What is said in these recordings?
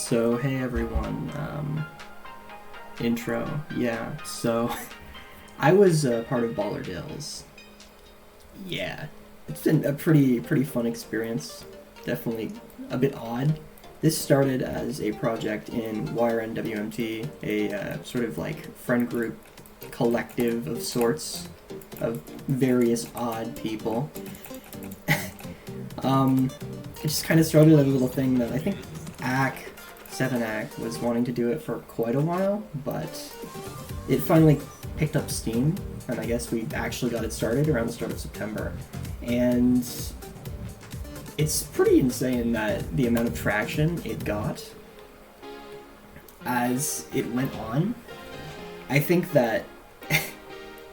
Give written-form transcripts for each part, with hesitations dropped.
So, hey everyone, intro, yeah, so, I was part of BollarDills. Yeah, it's been a pretty fun experience, definitely a bit odd. This started as a project in YRNWMT, a sort of like friend group collective of sorts, of various odd people. It just kind of started as a little thing that I think 7 Act was wanting to do it for quite a while, but it finally picked up steam, and I guess we actually got it started around the start of September. And it's pretty insane that the amount of traction it got as it went on. I think that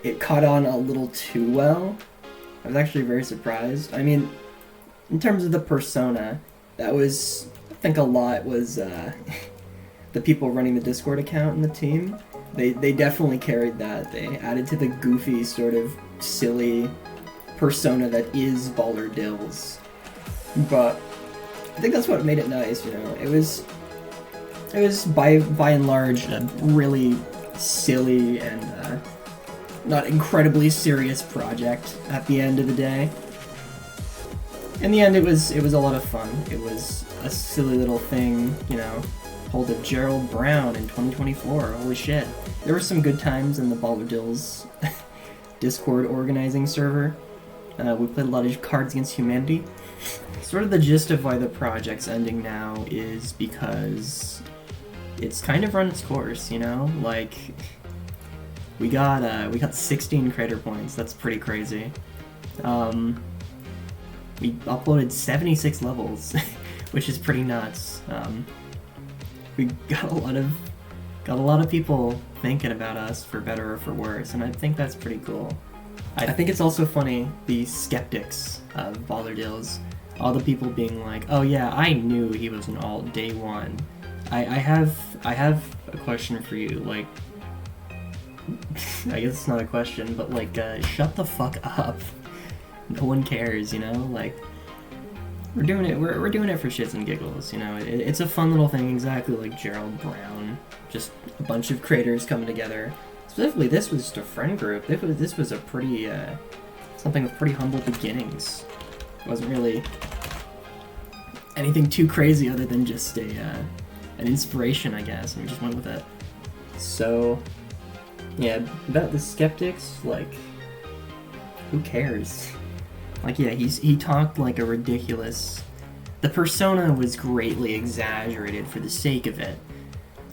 it caught on a little too well. I was actually very surprised. I mean, in terms of the persona, that was, I think a lot was the people running the Discord account and the team. They definitely carried that. They added to the goofy, sort of silly persona that is BollarDills. But I think that's what made it nice, you know. It was by and large a really silly and not incredibly serious project at the end of the day. In the end, it was a lot of fun. It was a silly little thing, you know, hold of Gerald Brown in 2024. Holy shit. There were some good times in the BollarDills Discord organizing server. We played a lot of Cards Against Humanity. Sort of the gist of why the project's ending now is because it's kind of run its course, you know? Like, we got 16 creator points. That's pretty crazy. We uploaded 76 levels, which is pretty nuts. We got a lot of people thinking about us for better or for worse, and I think that's pretty cool. I think it's also funny, the skeptics of BollarDills, all the people being like, "Oh yeah, I knew he was an alt day one." I have a question for you. Like, I guess it's not a question, but like, shut the fuck up. No one cares, you know? Like, we're doing it for shits and giggles, you know? It's a fun little thing, exactly like Gerald Brown. Just a bunch of creators coming together. Specifically, this was just a friend group. This was a pretty, something with pretty humble beginnings. It wasn't really anything too crazy other than just an inspiration, I guess, and we just went with it. So, yeah, about the skeptics, like, who cares? Like, yeah, he talked like a ridiculous... The persona was greatly exaggerated for the sake of it.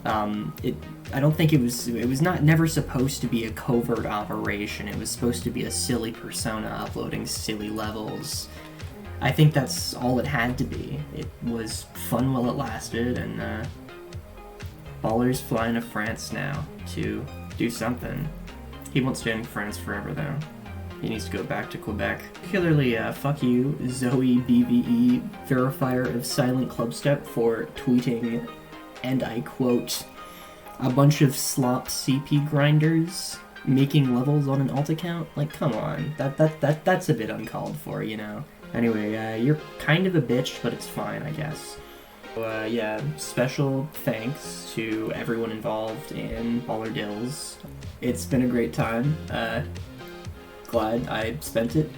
I don't think it was never supposed to be a covert operation. It was supposed to be a silly persona uploading silly levels. I think that's all it had to be. It was fun while it lasted, and Baller's flying to France now to do something. He won't stay in France forever, though. He needs to go back to Quebec. Particularly, fuck you, Zoe BVE, verifier of Silent Clubstep, for tweeting, and I quote, "A bunch of slop CP grinders making levels on an alt account." Like, come on, that's a bit uncalled for, you know. Anyway, you're kind of a bitch, but it's fine, I guess. So, yeah, special thanks to everyone involved in BollarDills. It's been a great time. Glad I spent it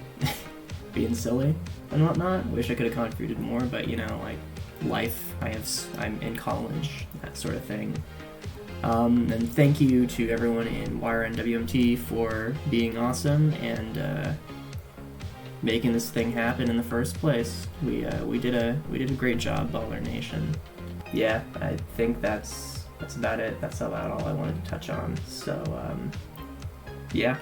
being silly and whatnot. Wish I could have contributed more, but you know, like, life, I'm in college, that sort of thing. And thank you to everyone in YRNWMT for being awesome and making this thing happen in the first place. We did a great job, Baller Nation. Yeah, I think that's about it. That's about all I wanted to touch on. So yeah.